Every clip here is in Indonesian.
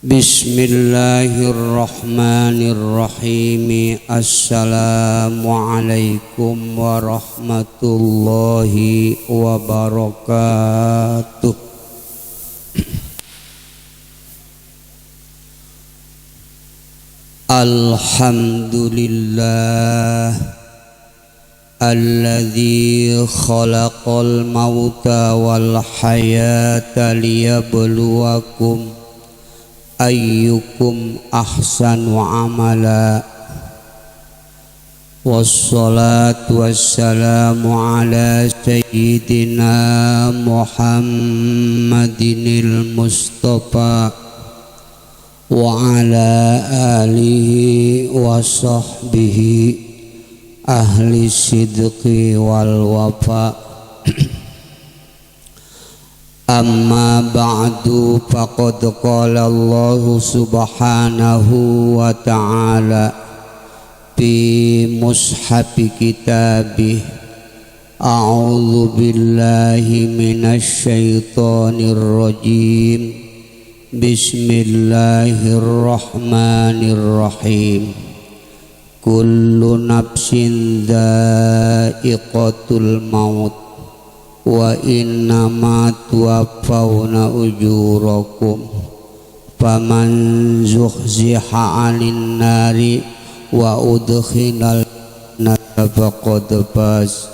Bismillahirrahmanirrahim. Assalamualaikum warahmatullahi wabarakatuh. Alhamdulillah alladzi khalaqal mauta wal hayata liyabluwakum ayyukum ahsanu amala. Wassalatu wassalamu ala sayyidina Muhammadinil Mustafa wa ala alihi wa sahbihi ahli sidqi wal wafa. Amma ba'du, faqad qala Allah subhanahu wa ta'ala fi mushafi kitabih, a'udzu billahi minasy syaithanir rajim, bismillahirrahmanirrahim. Kullu nafsin dha'iqatul maut wa innama tuwaffawna ujurakum faman zuhziha 'anil nari wa udkhilal jannata faqad faz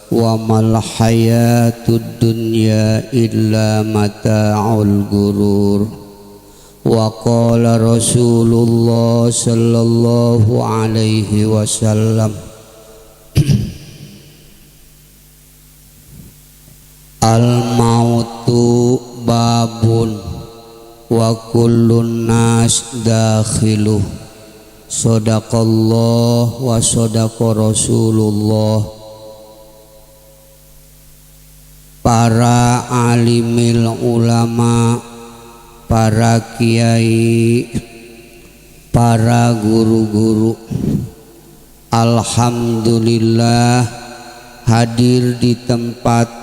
wa mal hayatud dunya illa mata'ul ghurur. Wa qala Rasulullah sallallahu alaihi wasallam, al-mautu babun wa kullun nas dakhiluh. Shadaqallah wa shadaqa Rasulullah. Para alimil ulama, para kiai, para guru-guru, alhamdulillah hadir di tempat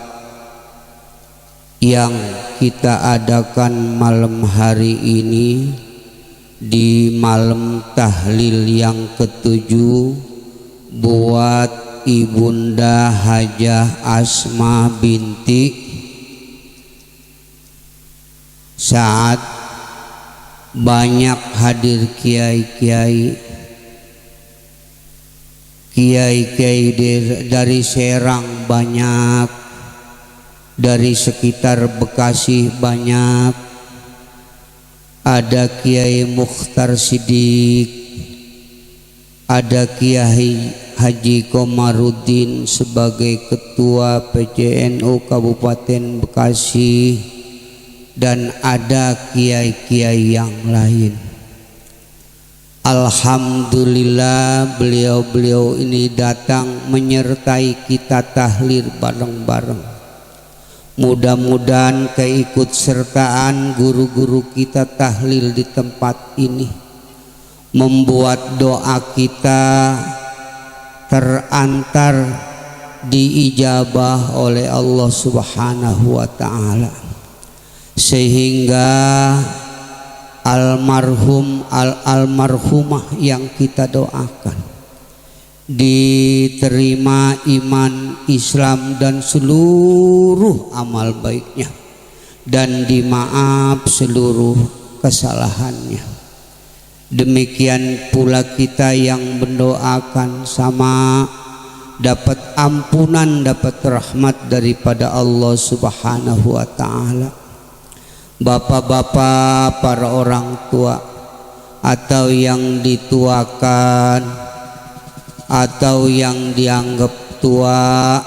yang kita adakan malam hari ini, di malam tahlil yang ke-7 buat Ibunda Hajah Asma binti Saad. Banyak hadir kiai-kiai dari Serang, banyak dari sekitar Bekasi, banyak. Ada Kiai Mukhtar Siddiq, ada Kiai Haji Komarudin sebagai Ketua PCNU Kabupaten Bekasi, dan ada kiai-kiai yang lain. Alhamdulillah beliau-beliau ini datang menyertai kita tahlil bareng-bareng. Mudah-mudahan keikutsertaan guru-guru kita tahlil di tempat ini membuat doa kita terantar diijabah oleh Allah Subhanahu wa ta'ala, sehingga almarhumah yang kita doakan diterima iman Islam dan seluruh amal baiknya, dan dimaaf seluruh kesalahannya. Demikian pula kita yang mendoakan sama dapat ampunan, dapat rahmat daripada Allah Subhanahu wa ta'ala. Bapak-bapak, para orang tua, atau yang dituakan, atau yang dianggap tua,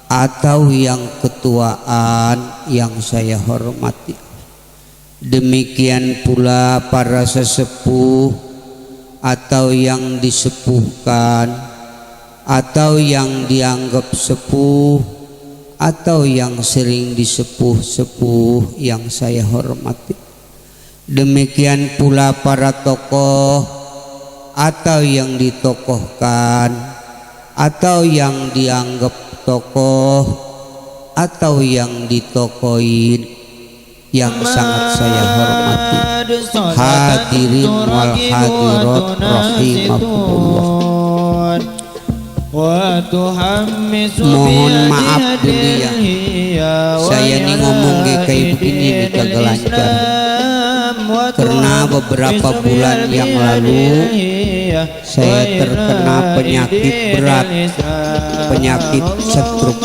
atau yang ketuaan yang saya hormati. Demikian pula para sesepuh, atau yang disepuhkan, atau yang dianggap sepuh, atau yang sering disepuh-sepuh yang saya hormati. Demikian pula para tokoh, atau yang ditokohkan, atau yang dianggap tokoh, atau yang ditokohin yang sangat saya hormati. hadirin wal hadirat rahimakumullah. Mohon maaf dulu ya, saya nih ngomong kayak begini nih kagak lancar karena beberapa bulan yang lalu saya terkena penyakit berat, penyakit stroke.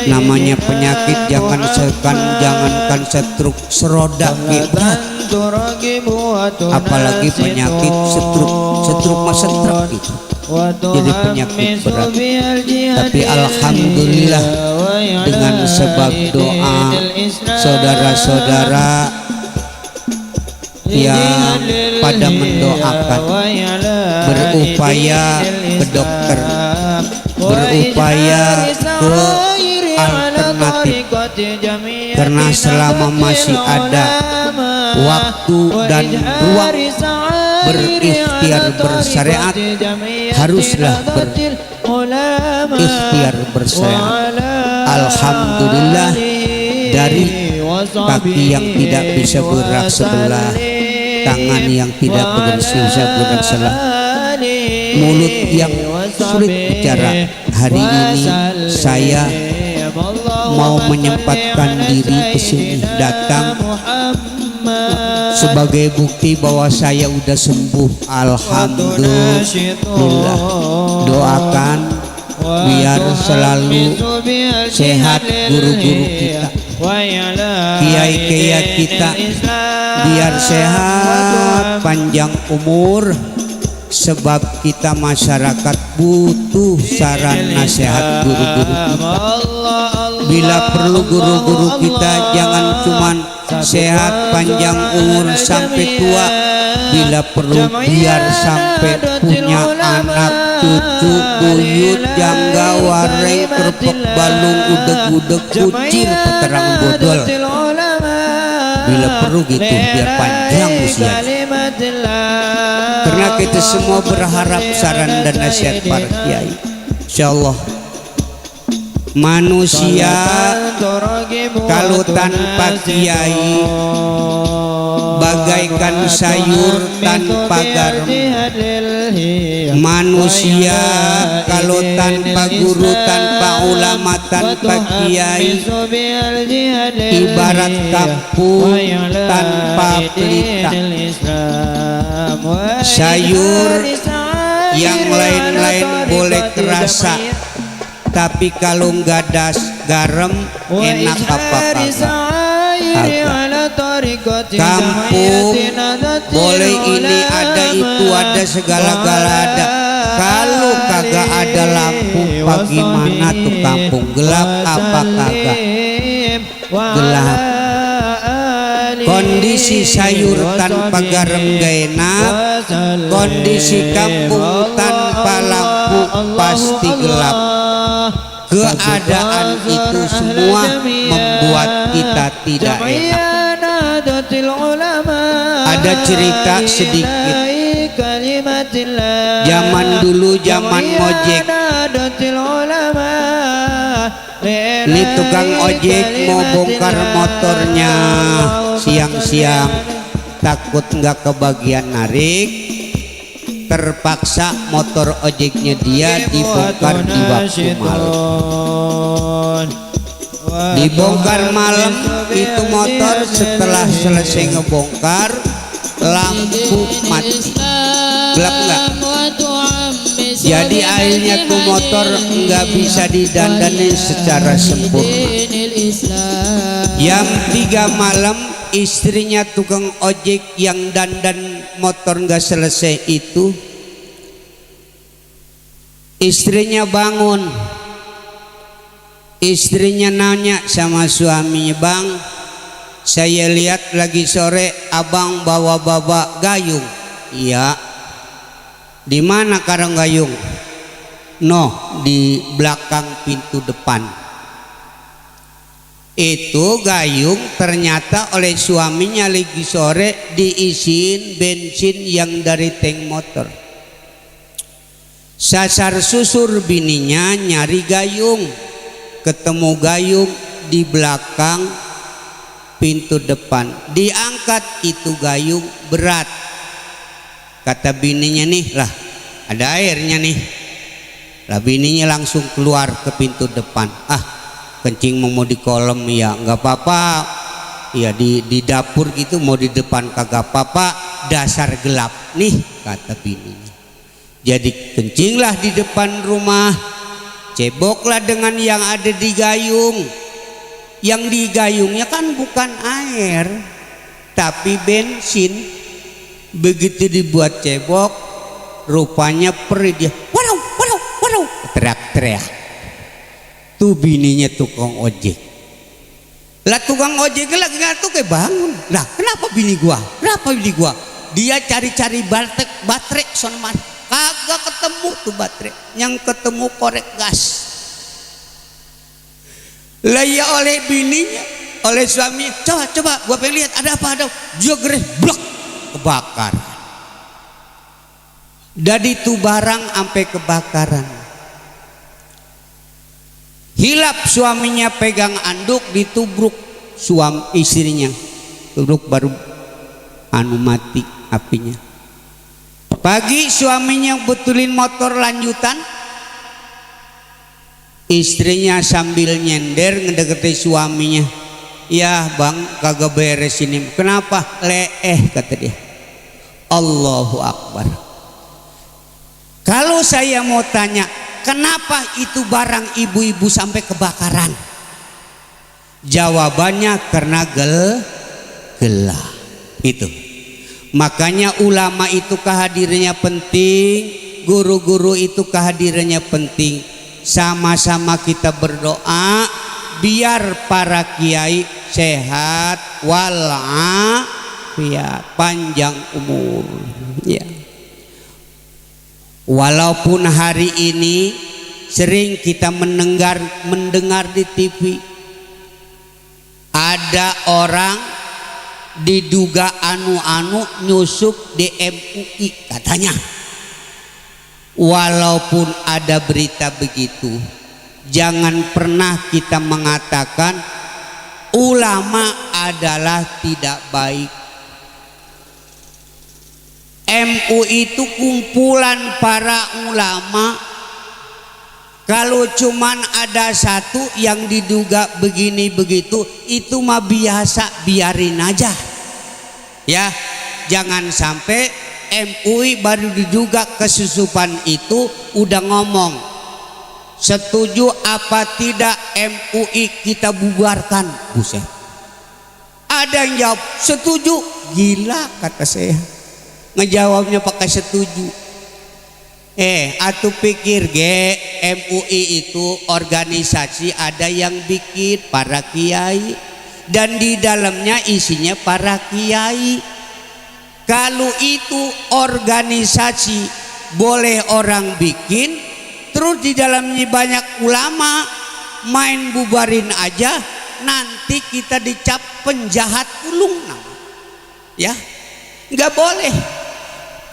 Namanya penyakit jangankan stroke, seroda berat, apalagi penyakit stroke masa stroke gitu. Jadi penyakit berat. Tapi alhamdulillah dengan sebab doa saudara-saudara yang pada mendoakan, berupaya ke dokter, berupaya ke alternatif, karena selama masih ada waktu dan ruang berikhtiar bersyariat, haruslah berikhtiar bersyariat. Alhamdulillah, dari kaki yang tidak bisa bergerak sebelah, tangan yang tidak bisa bergerak sebelah, mulut yang sulit bicara, hari ini saya mau menyempatkan diri ke sini, datang sebagai bukti bahwa saya udah sembuh. Alhamdulillah. Doakan biar selalu sehat guru-guru kita, kiai-kiai kita, biar sehat panjang umur, sebab kita masyarakat butuh saran nasihat guru-guru kita. Bila perlu guru-guru kita jangan cuman sehat panjang umur sampai tua, bila perlu biar sampai punya anak, cucu, buyut, jangga, wareng, kerpek, balung, udeg-udeg, kucing, peterang bodol. Bila perlu gitu biar panjang usia. Karena kita semua berharap saran dan nasihat para kiai. Insyaallah manusia kalau tanpa kiai bagaikan sayur tanpa garam. Manusia kalau tanpa guru, tanpa ulama, tanpa kiai ibarat kampung tanpa pelita. Sayur yang lain-lain boleh kerasa, tapi kalau nggak ada garam enak apa kagak? Kampung boleh ini ada itu ada segala-gala ada, kalau kagak ada lampu bagaimana tuh kampung? Gelap apa kagak? Gelap. Kondisi sayur tanpa garam gak enak, kondisi kampung tanpa lampu pasti gelap. Keadaan itu semua membuat kita tidak enak. Ada cerita sedikit. Zaman dulu, zaman ngojek, ini tukang ojek mau bongkar motornya siang-siang, takut nggak kebagian narik, terpaksa motor ojeknya dia dibongkar di waktu malam. Dibongkar malam itu motor, setelah selesai ngebongkar lampu mati, gelap nggak? Jadi akhirnya tuh motor nggak bisa didandani secara sempurna. Jam 3 malam istrinya tukang ojek yang dandan motor nggak selesai itu, istrinya bangun. Istrinya nanya sama suaminya, "Bang, saya lihat lagi sore abang bawa baba gayung." "Iya." "Di mana karang gayung?" "No, di belakang pintu depan." Itu gayung ternyata oleh suaminya lagi sore diisiin bensin yang dari tank motor. Sasar susur bininya nyari gayung, ketemu gayung di belakang pintu depan, diangkat itu gayung berat. Kata bininya nih, lah ada airnya nih. Lah bininya langsung keluar ke pintu depan. Ah, kencing mau di kolam ya nggak apa-apa. Ya di dapur gitu mau di depan kagak apa-apa, dasar gelap nih kata bininya. Jadi kencinglah di depan rumah, ceboklah dengan yang ada di gayung. Yang di gayungnya kan bukan air tapi bensin. Begitu dibuat cebok, rupanya perih dia. Waduh, waduh, waduh, teriak-teriak. Tuh bininya tukang ojek. Lah tukang ojek lagi ngantuk kayak bangun. Lah kenapa bini gua? Kenapa bini gua? Dia cari-cari baterai sono kagak ketemu tuh baterai. Yang ketemu korek gas. Lah ya oleh bininya, oleh suami, coba gua pengen lihat ada apa ada. Jogres blok kebakar. Dari itu barang sampai kebakaran. Hilap suaminya pegang anduk, ditubruk suami istrinya. Tubruk baru mati apinya. Pagi suaminya betulin motor lanjutan, istrinya sambil nyender ngedeketi suaminya. Ya bang kagak beres ini. Kenapa? Leeh kata dia. Allahu Akbar. Kalau saya mau tanya, kenapa itu barang ibu-ibu sampai kebakaran? Jawabannya karena gelah. Itu. Makanya ulama itu kehadirannya penting, guru-guru itu kehadirannya penting. Sama-sama kita berdoa biar para kiai sehat walafiat, panjang umur. Ya. Walaupun hari ini sering kita mendengar di TV ada orang diduga anu-anu nyusup di MUI katanya. Walaupun ada berita begitu, jangan pernah kita mengatakan ulama adalah tidak baik. MUI itu kumpulan para ulama. Kalau cuman ada satu yang diduga begini begitu, itu mah biasa, biarin aja. Ya, jangan sampai MUI baru diduga kesusupan itu udah ngomong setuju apa tidak MUI kita bubarkan. Buset. Ada yang jawab setuju. Gila kata saya. Ngejawabnya pakai setuju. Atuh pikir MUI itu organisasi ada yang bikin para kiai dan di dalamnya isinya para kiai. Kalau itu organisasi boleh orang bikin, terus di dalamnya banyak ulama, main bubarin aja, nanti kita dicap penjahat ulung. Ya, nggak boleh.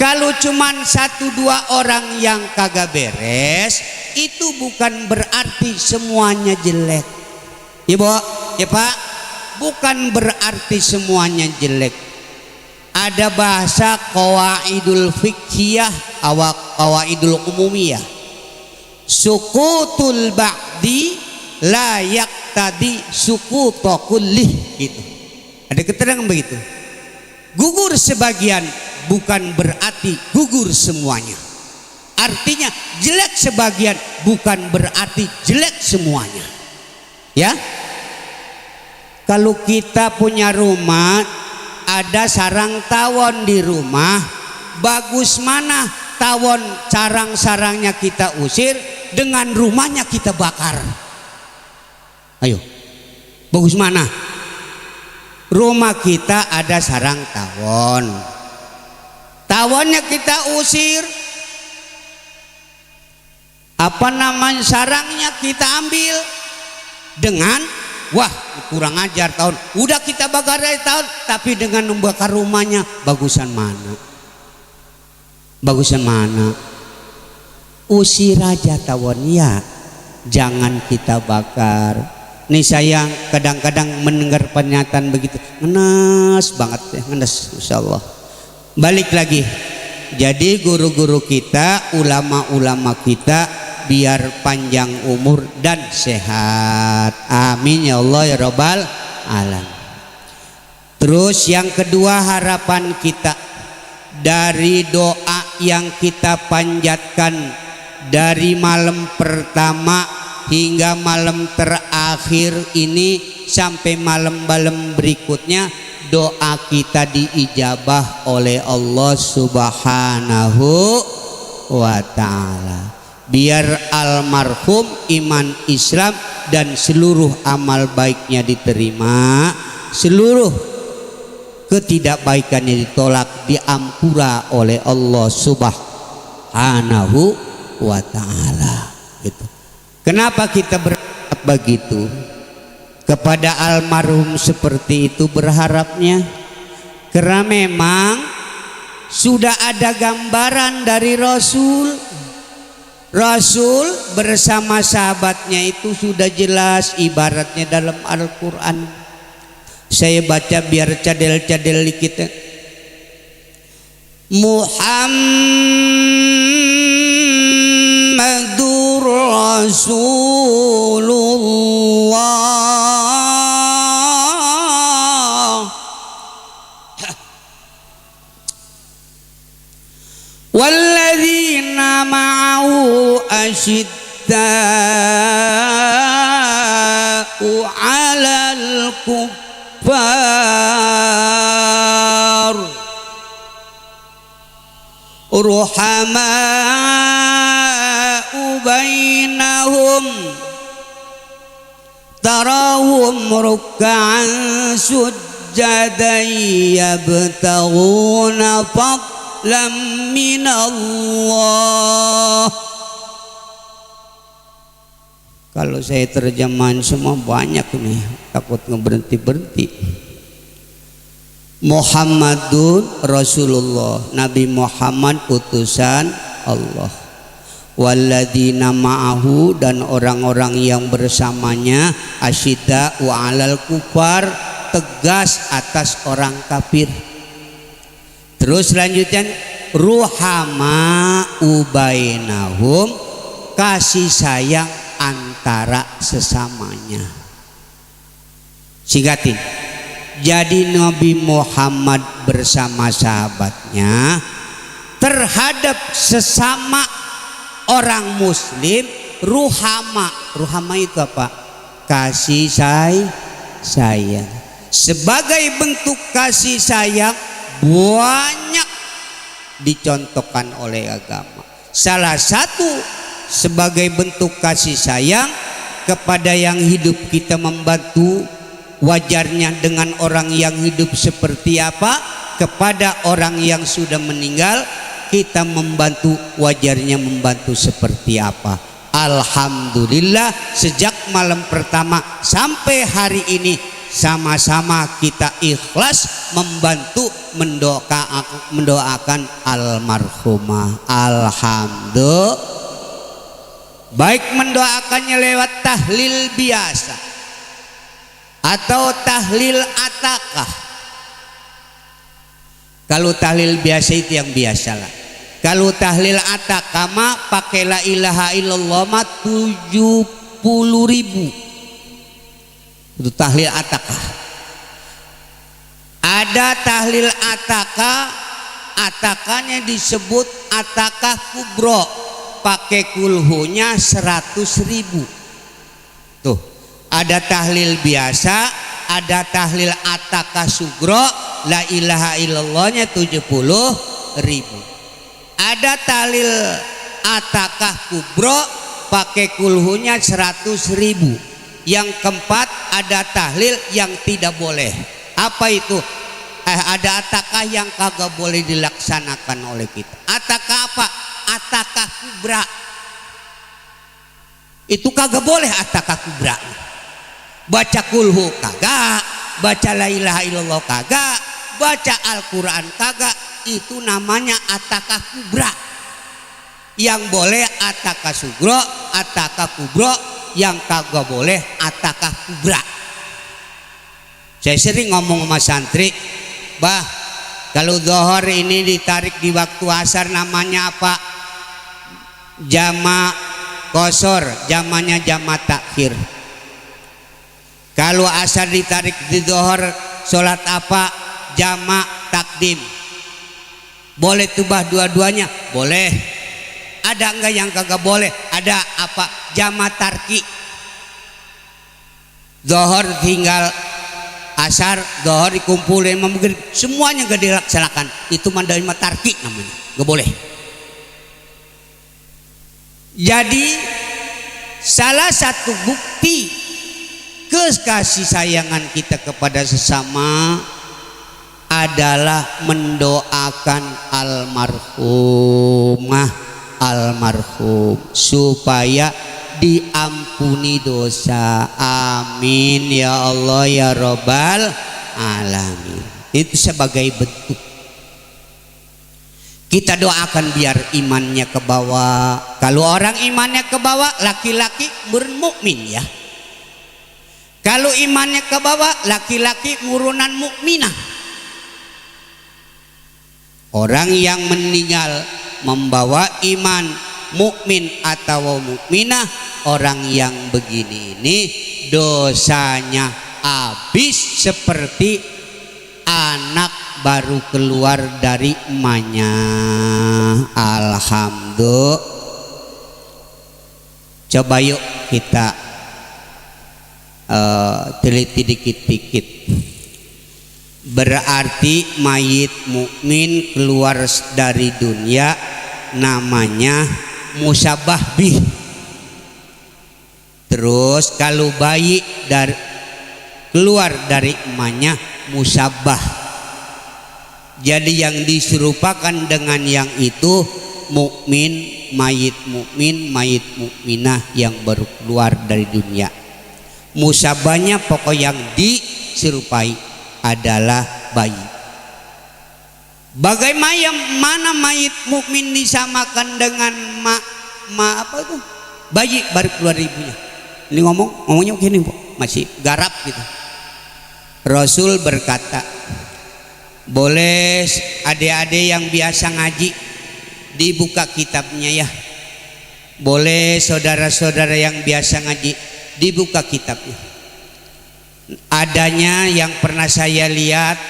Kalau cuman 1-2 orang yang kagak beres, itu bukan berarti semuanya jelek. Ya Bu, ya Pak, bukan berarti semuanya jelek. Ada bahasa qawaidul fiqhiyah, qawaidul umumiyah. Sukutul ba'di la yaqtadi sukuta kullih, gitu. Ada keterangan begitu. Gugur sebagian bukan berarti gugur semuanya. Artinya jelek sebagian bukan berarti jelek semuanya. Ya. Kalau kita punya rumah, ada sarang tawon di rumah, bagus mana tawon sarang-sarangnya kita usir dengan rumahnya kita bakar? Ayo, bagus mana? Rumah kita ada sarang tawon, tawonnya kita usir, apa namanya sarangnya kita ambil dengan wah kurang ajar tawon, udah kita bakar dari tawon, tapi dengan membakar rumahnya bagusan mana? Bagusan mana? Usir aja tawon ya, jangan kita bakar. Nih saya kadang-kadang mendengar pernyataan begitu, ngenes banget ya, ngenes, Insya Allah. Balik lagi, jadi guru-guru kita, ulama-ulama kita biar panjang umur dan sehat, amin ya Allah ya Rabbal alamin. Terus yang kedua, harapan kita dari doa yang kita panjatkan dari malam pertama hingga malam terakhir ini sampai malam-malam berikutnya, doa kita diijabah oleh Allah Subhanahu wa ta'ala. Biar almarhum iman Islam dan seluruh amal baiknya diterima, seluruh ketidakbaikannya ditolak, diampura oleh Allah Subhanahu wa ta'ala. Gitu. Kenapa kita berharap begitu? Kepada almarhum seperti itu berharapnya karena memang sudah ada gambaran dari Rasul bersama sahabatnya, itu sudah jelas ibaratnya dalam Al-Quran. Saya baca biar cadel-cadel dikit. Muhammadur Rasulullah walladzina ma'ahu asyidda'u 'alal kuffar ruhama'u bainahum tarahum ruk'an sujjadan yabtaghuna fadlan minallah. Kalau saya terjemahan semua banyak nih, takut ngeberhenti-berhenti. Muhammadun Rasulullah, Nabi Muhammad utusan Allah. Walladzina ma'ahu, dan orang-orang yang bersamanya, asyidda'u 'alal kufar, tegas atas orang kafir. Terus lanjutkan, ruhama'u bainahum, kasih sayang antara sesamanya. Singkatin. Jadi Nabi Muhammad bersama sahabatnya terhadap sesama orang muslim ruhama. Ruhama itu apa? Kasih sayang. Sebagai bentuk kasih sayang banyak dicontohkan oleh agama. Salah satu sebagai bentuk kasih sayang kepada yang hidup, kita membantu, wajarnya dengan orang yang hidup seperti apa, kepada orang yang sudah meninggal kita membantu, wajarnya membantu seperti apa. Alhamdulillah sejak malam pertama sampai hari ini sama-sama kita ikhlas membantu mendoakan almarhumah. Alhamdulillah. Baik mendoakannya lewat tahlil biasa atau tahlil atakah. Kalau tahlil biasa itu yang biasalah. Kalau tahlil atakah mah pakai la ilaha illallah mah 70.000. Itu tahlil atakah. Ada tahlil atakah, atakahnya disebut atakah kubro, pakai kulhunya 100.000. Tuh, ada tahlil biasa, ada tahlil atakah sugro, la ilaha illallahnya 70.000. Ada tahlil atakah kubro, pakai kulhunya 100.000. Yang keempat, ada tahlil yang tidak boleh. Apa itu? Ada atakah yang kagak boleh dilaksanakan oleh kita. Atakah apa? Atakah kubra. Itu kagak boleh atakah kubra. Baca kulhu kagak, baca la ilaha illallah kagak, baca Al-Quran kagak. Itu namanya atakah kubra. Yang boleh atakah sugro, atakah kubro, yang kagak boleh atakah kubra. Saya sering ngomong sama santri, bah kalau zuhur ini ditarik di waktu asar namanya apa? Jama kosor, jamanya jama takhir. Kalau asar ditarik di zuhur sholat apa? Jama takdim. Boleh tuh bah dua-duanya? Boleh. Ada enggak yang kagak boleh? Ada apa? Jama tarki. Zuhur tinggal asar, zuhur dikumpulin maghrib, semuanya gak dilaksanakan. Itu mandai tarki namanya, gak boleh. Jadi salah satu bukti kasih sayangan kita kepada sesama adalah mendoakan almarhum supaya diampuni dosa. Amin ya Allah ya Rabbal alamin. Itu sebagai bentuk kita doakan biar imannya ke bawah. Kalau orang imannya ke bawah, laki-laki bermukmin ya. Kalau imannya ke bawah, laki-laki murunan mukminah. Orang yang meninggal membawa iman mukmin atau mukminah, orang yang begini ini dosanya habis seperti anak baru keluar dari emaknya. Alhamdulillah. Coba yuk kita teliti dikit-dikit. Berarti mayit mukmin keluar dari dunia namanya musabah bih. Terus kalau bayi keluar dari emaknya musabah. Jadi yang diserupakan dengan yang itu mukmin, mayit mukminah yang baru keluar dari dunia. Musabahnya pokok yang diserupai adalah bayi. Bagaimana mayit mukmin disamakan dengan apa itu? Bayi baru keluar dari ibunya. Ini ngomongnya begini, masih garap gitu. Rasul berkata, boleh adik-adik yang biasa ngaji dibuka kitabnya ya. Boleh saudara-saudara yang biasa ngaji dibuka kitabnya. Adanya yang pernah saya lihat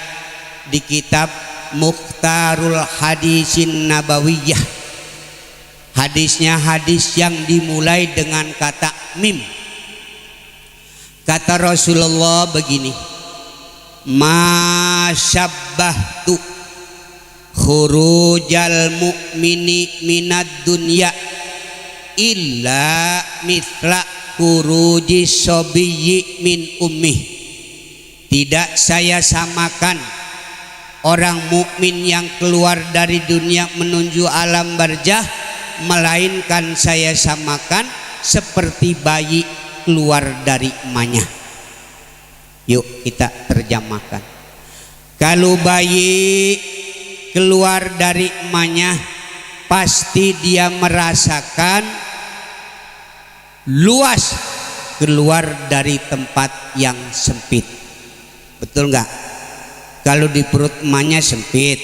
di kitab Mukhtarul Hadisin Nabawiyah. Hadisnya hadis yang dimulai dengan kata mim. Kata Rasulullah begini, ma syabbahtu khurujal mu'mini minad dunya illa mithla khuruji sobiyyi min ummih. Tidak saya samakan orang mukmin yang keluar dari dunia menuju alam barzah, melainkan saya samakan seperti bayi keluar dari emaknya. Yuk kita terjemahkan. Kalau bayi keluar dari emaknya, pasti dia merasakan luas keluar dari tempat yang sempit. Betul nggak? Kalau di perut emaknya sempit,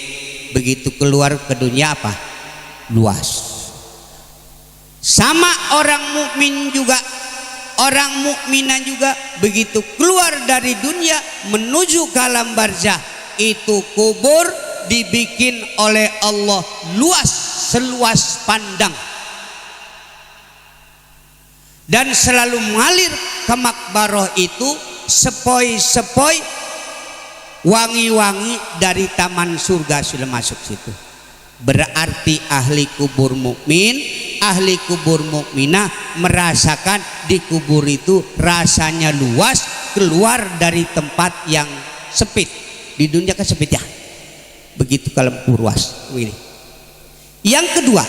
begitu keluar ke dunia apa? Luas. Sama orang mukmin juga, orang mukminah juga begitu keluar dari dunia menuju ke alam barzah, itu kubur dibikin oleh Allah luas seluas pandang dan selalu mengalir ke makbaroh itu sepoi-sepoi wangi-wangi dari taman surga sudah masuk situ. Berarti ahli kubur mukmin, ahli kubur mukminah merasakan di kubur itu rasanya luas keluar dari tempat yang sempit. Di dunia kan sempit ya, begitu kalau luas ini. Yang kedua,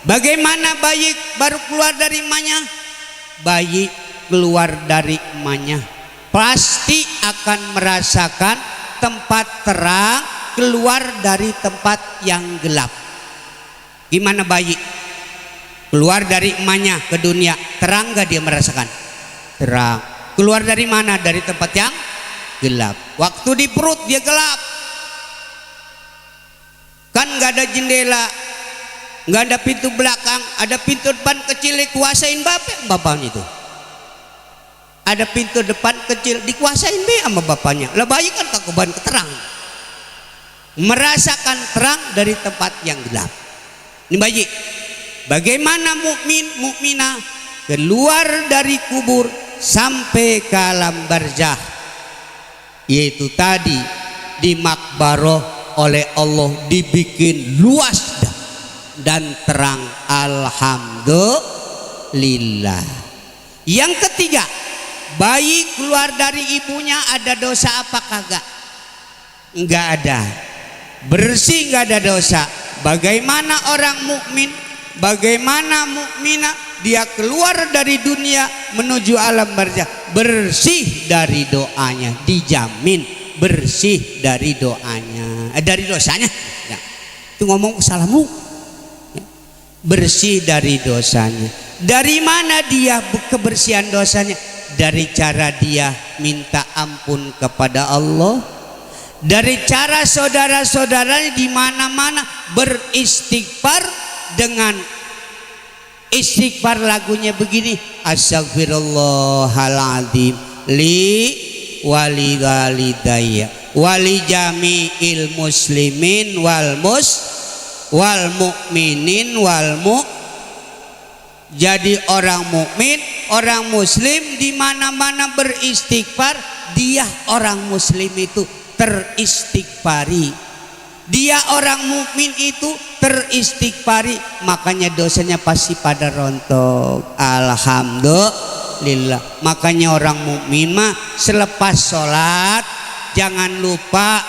bagaimana bayi baru keluar dari emaknya? Bayi keluar dari emaknya pasti akan merasakan tempat terang keluar dari tempat yang gelap. Gimana bayi? Keluar dari emaknya ke dunia, terang gak dia merasakan? Terang. Keluar dari mana? Dari tempat yang gelap. Waktu di perut dia gelap, kan gak ada jendela, gak ada pintu belakang, ada pintu depan kecil dikuasain bapaknya itu. Ada pintu depan kecil dikuasain sama bapaknya. Lah bayi kan kakuban keterang, merasakan terang dari tempat yang gelap. Ini bayi. Bagaimana mukminah keluar dari kubur sampai ke alam barzah, yaitu tadi di makbaroh oleh Allah dibikin luas dan terang. Alhamdulillah. Yang ketiga, bayi keluar dari ibunya ada dosa apa kagak? Enggak ada, bersih, enggak ada dosa. Bagaimana orang mukmin, bagaimana mukminah, dia keluar dari dunia menuju alam barzah bersih dari doanya, dijamin bersih dari doanya, dari dosanya. Ya. Itu ngomong salahmu. Ya. Bersih dari dosanya. Dari mana dia kebersihan dosanya? Dari cara dia minta ampun kepada Allah, dari cara saudara-saudaranya di mana-mana beristighfar dengan istighfar. Lagunya begini, astagfirullahaladzim li wali walidayya wali jami'il muslimin wal mu'minin Jadi orang mukmin, orang muslim di mana-mana beristighfar. Dia orang muslim itu teristighfari, dia orang mukmin itu teristighfari, makanya dosanya pasti pada rontok. Alhamdulillah. Makanya orang mukmin mah selepas sholat jangan lupa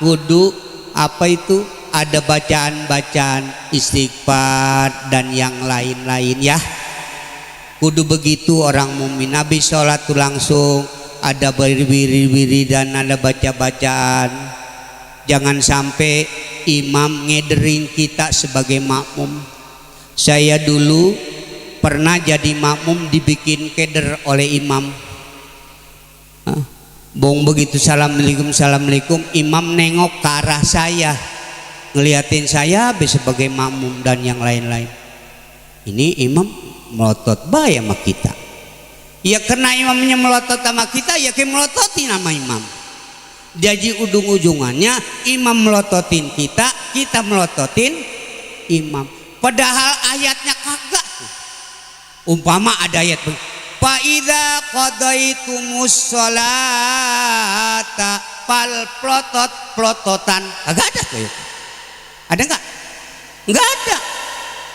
wudu, apa itu, ada bacaan-bacaan istighfar dan yang lain-lain ya. Kudu begitu orang mukmin. Habis sholat tuh langsung ada biri-biri dan ada baca-bacaan. Jangan sampai imam ngedering kita sebagai makmum. Saya dulu pernah jadi makmum dibikin keder oleh imam. Bong begitu assalamualaikum, imam nengok ke arah saya, ngeliatin saya sebagai makmum dan yang lain-lain. Ini imam melotot baik sama kita. Ya karena imamnya melotot sama kita, ya kayak melototin sama imam. Jadi ujung-ujungannya imam melototin kita, kita melototin imam. Padahal ayatnya kagak. Umpama ada ayat fa idza qadaitumus sholata fal plototan. Kagak ada tuh. Ada enggak? Enggak ada.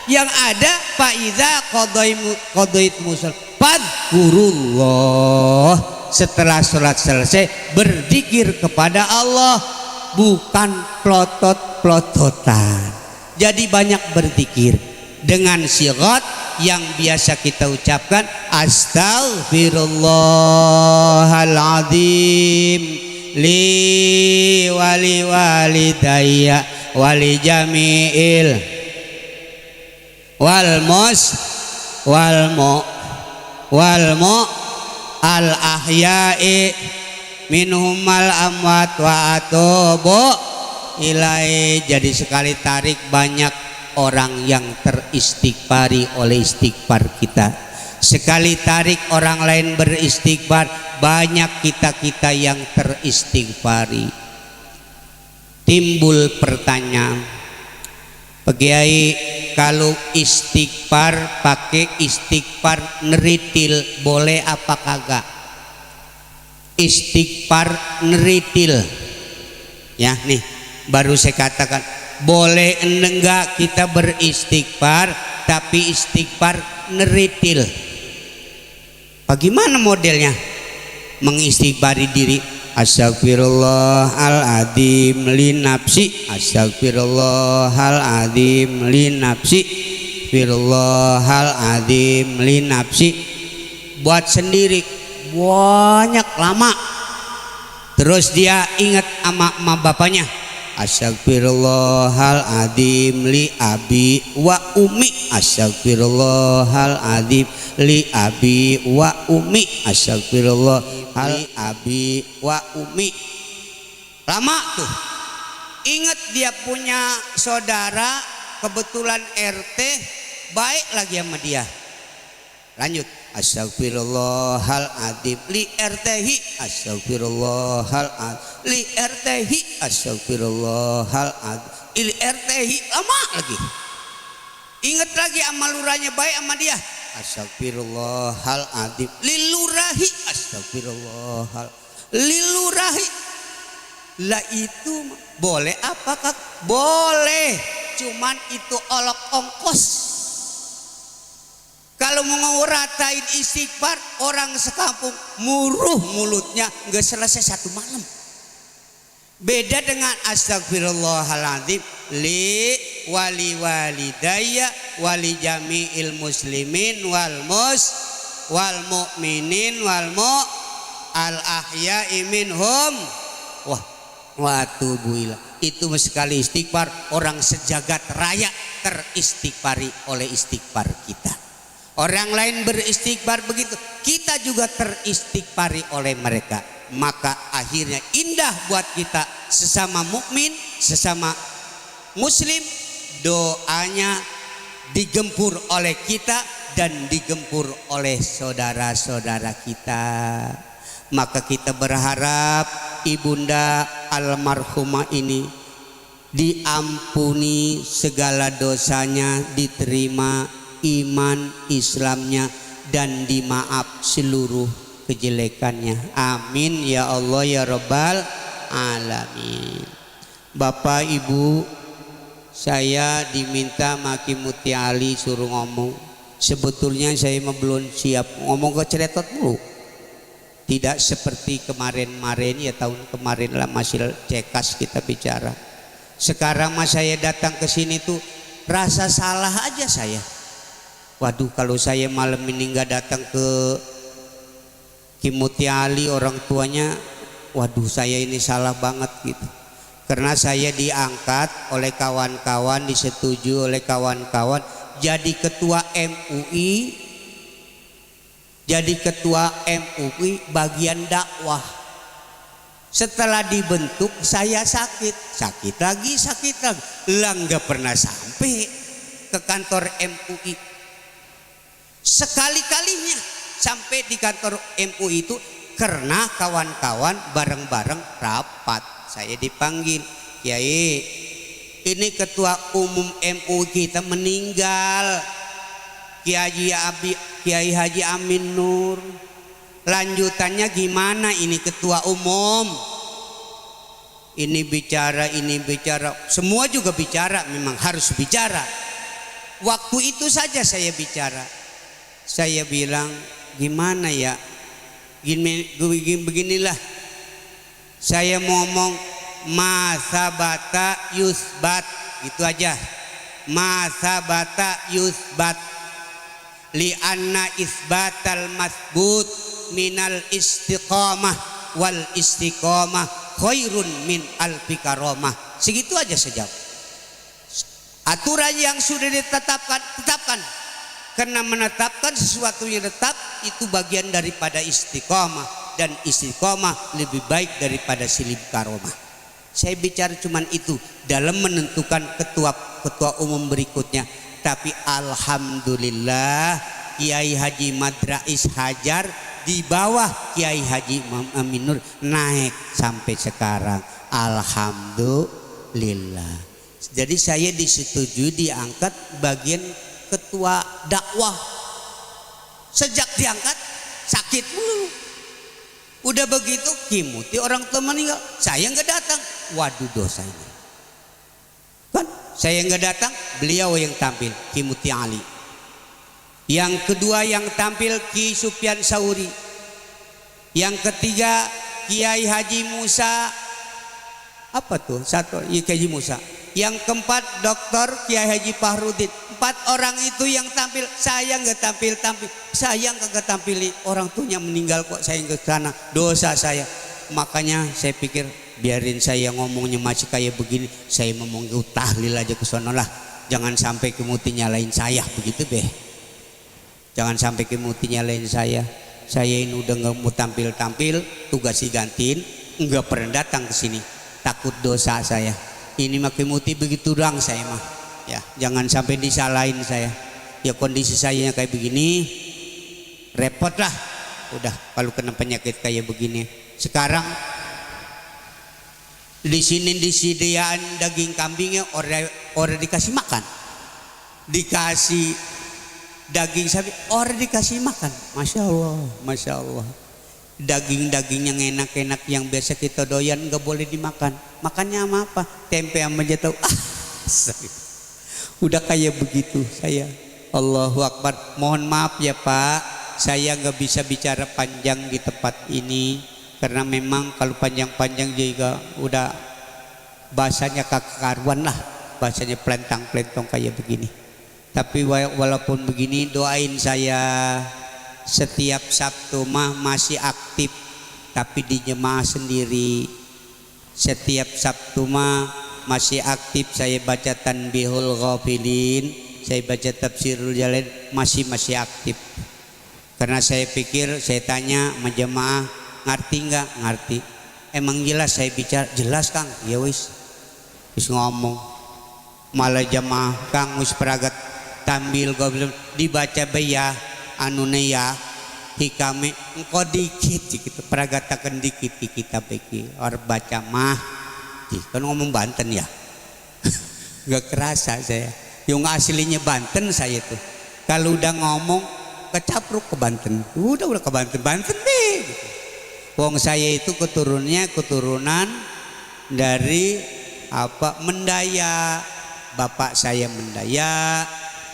Yang ada fa idza qadaitumus fadhkurullah. Setelah sholat selesai berzikir kepada Allah, bukan plotot-plototan. Jadi banyak berzikir dengan sigat yang biasa kita ucapkan, astagfirullahaladzim li wali walidayya wali jami'il walmo al ahya'i minhumal amwat wa atubu ilai. Jadi sekali tarik banyak orang yang teristighfari oleh istighfar kita. Sekali tarik orang lain beristighfar, banyak kita yang teristighfari. Timbul pertanyaan, Pak Kiai, kalau istighfar pakai istighfar neritil boleh apa kagak? Istighfar neritil ya, nih baru saya katakan boleh enggak kita beristighfar tapi istighfar neritil. Bagaimana modelnya? Mengistighfari diri, astagfirullahaladzim li nafsi, astagfirullahaladzim li nafsi, astagfirullahaladzim li nafsi. Buat sendiri banyak lama. Terus dia ingat sama bapaknya, Astagfirullahaladzim li abi wa umi. Astagfirullahaladzim li abi wa umi. Astagfirullah li abi wa umi. Lama tuh. Ingat dia punya saudara kebetulan RT baik lagi sama dia. Lanjut. Astagfirullahaladzim li RThi. Astagfirullahaladzim li RThi. Astagfirullahaladzim li RThi. Lama lagi. Ingat lagi amal lurahnya baik sama dia. Astagfirullahaladzim lilurahi. Astagfirullahaladzim lilurahi. Lah itu boleh apa kak? Boleh, cuman itu olok ongkos. Kalau mau ngeratain istighfar, orang sekampung muruh mulutnya nggak selesai satu malam. Beda dengan astagfirullahaladzim li wali walidayya wali jami'il muslimin wal mu'minin wal al ahya'i minhum. Wah, watubuila. Itu sekali istighfar, orang sejagat raya teristighfari oleh istighfar kita. Orang lain beristighfar begitu, kita juga teristighfari oleh mereka. Maka akhirnya indah buat kita sesama mukmin, sesama muslim, doanya digempur oleh kita dan digempur oleh saudara-saudara kita. Maka kita berharap ibunda almarhumah ini diampuni segala dosanya, diterima iman Islamnya dan dimaaf seluruh kejelekannya. Amin ya Allah ya Rabbal alamin. Bapak Ibu, saya diminta Maki Muti Ali suruh ngomong. Sebetulnya saya belum siap ngomong ke ceretot dulu. Tidak seperti kemarin-kemarin, ya tahun kemarin lah masih cekas kita bicara. Sekarang mas saya datang ke sini tuh rasa salah aja saya. Waduh, kalau saya malam ini nggak datang ke Kimuti Ali orang tuanya, waduh saya ini salah banget gitu. Karena saya diangkat oleh kawan-kawan, disetujui oleh kawan-kawan jadi ketua MUI. Jadi ketua MUI bagian dakwah. Setelah dibentuk saya sakit lagi. Lah nggak pernah sampai ke kantor MUI. Sekali-kalinya sampai di kantor MUI itu karena kawan-kawan bareng-bareng rapat. Saya dipanggil, Kiai, ini ketua umum MUI kita meninggal, Kiai Haji Amin Nur. Lanjutannya gimana ini ketua umum? Ini bicara, semua juga bicara, memang harus bicara. Waktu itu saja saya bicara. Saya bilang gimana ya, beginilah. Saya ngomong masabata yusbat, gitu aja. Masabata yusbat li anna isbatal masbut minal istiqamah wal istiqamah khairun min alfi karamah. Segitu aja sejauh. Aturan yang sudah ditetapkan, tetapkan. Karena menetapkan sesuatu yang tetap itu bagian daripada istiqamah, dan istiqamah lebih baik daripada silib karomah. Saya bicara cuman itu dalam menentukan ketua umum berikutnya. Tapi alhamdulillah Kiai Haji Madrais Hajar di bawah Kiai Haji Amin Nur naik sampai sekarang. Alhamdulillah. Jadi saya disetujui diangkat bagian ketua dakwah. Sejak diangkat sakit dulu. Udah begitu Kimuti orang tua meninggal, saya nggak datang. Waduh dosa ini. Kan saya nggak datang, beliau yang tampil, Kimuti Ali. Yang kedua yang tampil Ki Sufyan Sauri. Yang ketiga Kiai Haji Musa. Apa tuh? Satu Kiai Haji Musa. Yang keempat Dr. Kiai Haji Fahrudin. 4 orang itu yang tampil, saya nggak tampil. Saya nggak tampili, orang tuanya meninggal kok saya nggak ke sana, dosa saya. Makanya saya pikir biarin saya ngomongnya masih kayak begini, saya ngomong tahlil aja ke sono lah, jangan sampai kemuti nyalain saya begitu deh. Jangan sampai kemuti nyalain saya ini udah nggak mau tampil-tampil, tugas digantiin, nggak pernah datang ke sini, takut dosa saya. Ini mah kemuti begitu doang saya mah, ya jangan sampai disalahin saya. Ya kondisi saya kayak begini, repot lah. Udah kalau kena penyakit kayak begini. Sekarang di sini disediaan daging kambingnya orang dikasih makan, dikasih daging sapi orang dikasih makan. Masya Allah, masya Allah. Daging-daging yang enak-enak yang biasa kita doyan nggak boleh dimakan. Makannya sama apa? Tempe sama jatuh. Udah kayak begitu saya. Allahu Akbar. Mohon maaf ya Pak, saya nggak bisa bicara panjang di tempat ini karena memang kalau panjang-panjang juga udah bahasanya kakaruan lah, bahasanya pelentang-pelentong kayak begini. Tapi walaupun begini, doain saya setiap Sabtu mah masih aktif, tapi di jemaah sendiri. Setiap Sabtu mah masih aktif, saya baca Tanbihul Ghafilin, saya baca Tafsirul Jalalain, masih aktif. Karena saya pikir, saya tanya sama jemaah, ngerti nggak? Ngerti. Emang jelas saya bicara? Jelas Kang. Ya wis ngomong. Malah jemaah Kang wis peragat Tanbihul Ghafilin dibaca bayah anune ya hikame engko dikit gitu, peragatakan dikit di kitab iki orang baca mah kan ngomong Banten ya. Gak kerasa saya yang aslinya Banten saya tuh kalau udah ngomong kecapruk ke Banten, udah ke Banten deh gitu. Wong saya itu keturunan dari apa Mendaya, bapak saya Mendaya,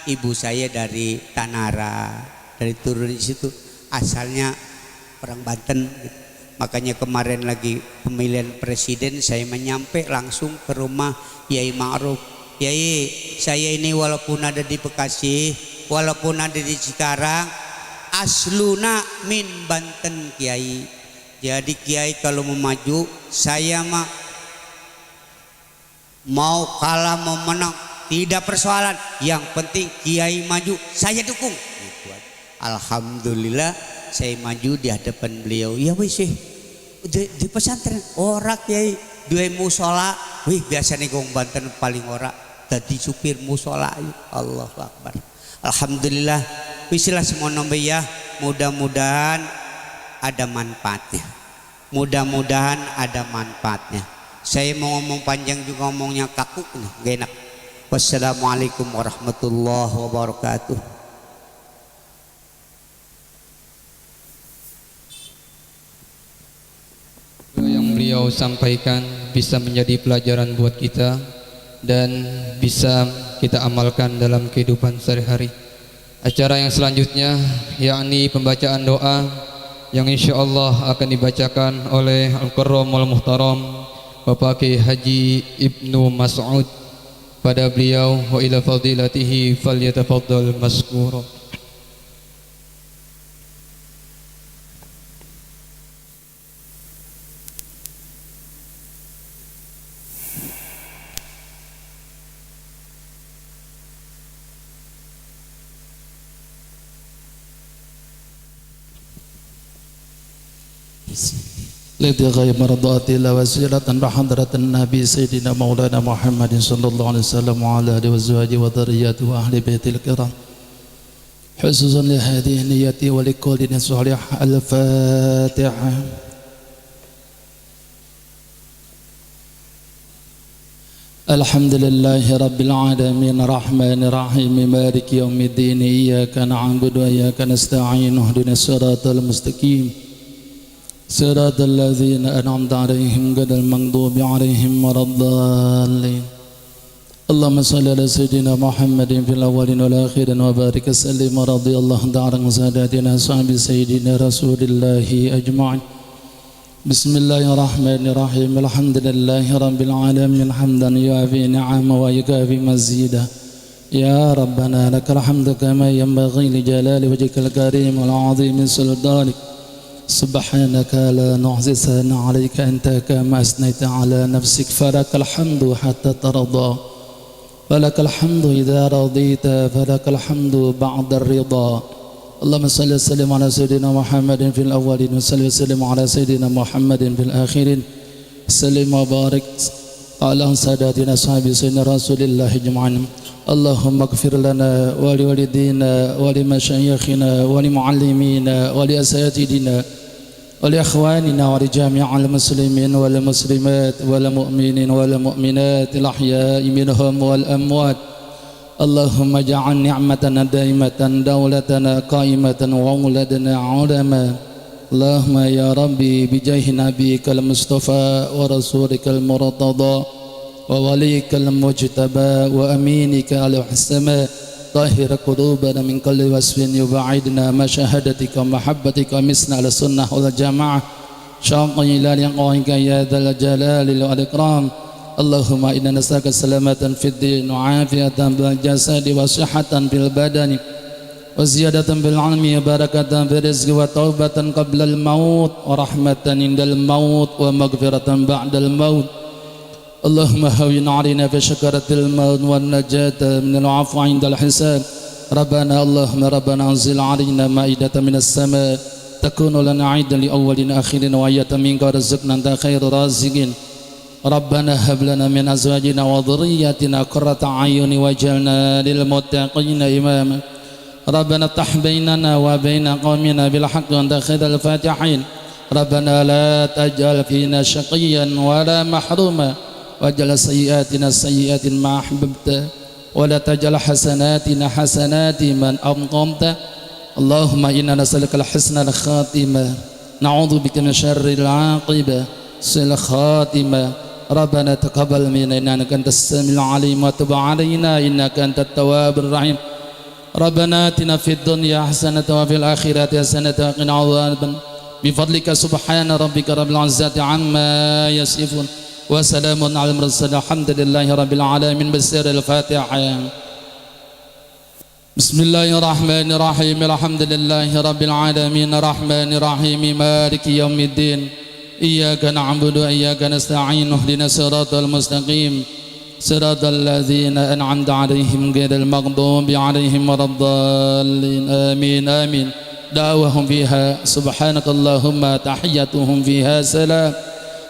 ibu saya dari Tanara, dari turun di situ, asalnya orang Banten gitu. Makanya kemarin lagi pemilihan presiden saya menyampe langsung ke rumah Yai Ma'ruf. Yai, saya ini walaupun ada di Bekasi, walaupun ada di Cikarang, asluna min Banten Kiai. Jadi Kiai kalau mau maju, saya mah mau kalah mau menang tidak persoalan, yang penting Kiai maju saya dukung gitu. Alhamdulillah saya maju di hadapan beliau. Ya wis di pesantren ora Kiai dua musola, wih biasa nih gong Banten paling ora tadi supir musola. Allahu Akbar. Alhamdulillah wisilah semua nombe ya, mudah-mudahan ada manfaatnya, mudah-mudahan ada manfaatnya. Saya mau ngomong panjang juga ngomongnya kaku nih, gak enak. Wassalamualaikum warahmatullahi wabarakatuh. Yang beliau sampaikan bisa menjadi pelajaran buat kita dan bisa kita amalkan dalam kehidupan sehari-hari. Acara yang selanjutnya yakni pembacaan doa yang insyaallah akan dibacakan oleh Al-Karramul Muhtaram Bapak Kiai Haji Ibnu Mas'ud. Pada beliau wa ila fadilatihi falyatafaddal mazkura. لابتغاء مرضات الله وسيلة بحضرة النبي سيدنا مولانا محمد صلى الله عليه وسلم وعلى آله وأزواجه وذريته وأهل بيته الكرام خصوصا لهذه النية ولكل صالح. الفاتحة. الحمد لله رب العالمين الرحمن الرحيم مالك يوم الدين إياك نعبد وإياك نستعين اهدنا الصراط المستقيم صراط الذين أنعمت عليهم غير المغضوب عليهم ولا الضالين. اللهم صل على سيدنا محمد في الأولين والآخرين وبارك وسلم ورضي الله تعالى عن ساداتنا أصحاب سيدنا رسول الله أجمعين. بسم الله الرحمن الرحيم. الحمد لله رب العالمين حمدا يوافي نعمه ويكافي مزيدا. يا ربنا لك الحمد كما ينبغي لجلال وجهك الكريم والعظيم سلطانك سبحانك لا نحصي ثناء عليك أنت كما أثنيت على نفسك فلك الحمد حتى ترضى فلك الحمد إذا رضيت فلك الحمد بعد الرضا اللهم صل وسلم على سيدنا محمد في الأولين وصل وسلم على سيدنا محمد في الآخرين سلم وبارك على ساداتنا أصحاب سيدنا رسول الله أجمعين اللهم اغفر لنا ولوالدينا ولمشايخنا ولمعلمينا ولأساتذتنا ولإخواننا ولجميع المسلمين والمسلمات والمؤمنين والمؤمنات الأحياء منهم والأموات اللهم اجعل نعمتنا دائمة دولتنا قائمة وأولادنا علما اللهم يا ربي بجاه نبيك المصطفى ورسولك المرتضى ووليك المجتبى وأمينك على السماء طهر قلوبنا من كل وصف يبعدنا مشاهدتك ومحبتك ومسنا على السنة والجماعة شوقا إلى لقائك يا ذا الجلال والإكرام اللهم إنا نسألك سلامة في الدين وعافية بالجسد وصحة في البدن وزيادة بالعلم وبركة في الرزق وتوبة قبل الموت ورحمة عند الموت ومغفرة بعد الموت اللهم هون علينا في شكرة الموت والنجاة من العفو عند الحساب ربنا اللهم ربنا أنزل علينا مائدة من السماء تكون لنا عيدا لأولين آخرين وآية منك ورزقنا أنت خير رازقين ربنا هب لنا من أزواجنا وذرياتنا قرة أعين واجعلنا للمتقين إماما ربنا افتح بيننا وبين قومنا بالحق وأنت خير الفاتحين ربنا لا تجعل فينا شقيا ولا محروما واجعل سيئاتنا سيئات ما أحببت ولا تجعل حسناتنا حسنات من أبغضت اللهم إنا نسألك الحسن الخاتمة نعوذ بك من شر العاقبة سوء الخاتمة ربنا تقبل منا إنك أنت السميع العليم وتب علينا إنك أنت التواب الرحيم ربنا آتنا في الدنيا حسنة وفي الآخرة حسنة وقنا عذاب بفضلك سبحان ربك رب العزة عما يصفون وسلام على المرسلين الحمد لله رب العالمين بسر الفاتحة بسم الله الرحمن الرحيم الحمد لله رب العالمين الرحمن الرحيم مالك يوم الدين إياك نعبد وإياك نستعين اهدنا الصراط المستقيم صراط الذين أنعمت عليهم غير المغضوب عليهم ولا الضالين آمين آمين دعوهم فيها سبحانك اللهم تحيتهم فيها سلام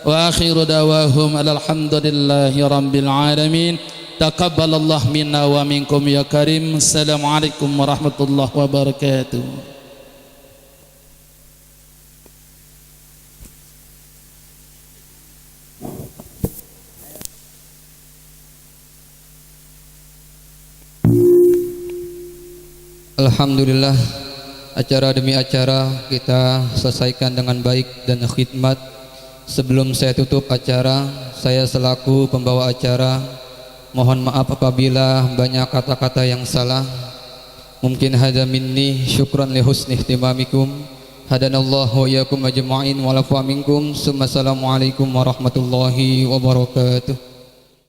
وآخر دعواهم الحمد لله رب العالمين تقبل الله منا ومنكم يا كريم السلام عليكم ورحمة الله وبركاته Alhamdulillah, acara demi acara kita selesaikan dengan baik dan khidmat. Sebelum saya tutup acara, saya selaku pembawa acara mohon maaf apabila banyak kata-kata yang salah. Mungkin hadza minni syukran li husni ihtimamikum. Hadanallahu wa iyyakum ajma'in wa lafa minkum. Assalamualaikum warahmatullahi wabarakatuh.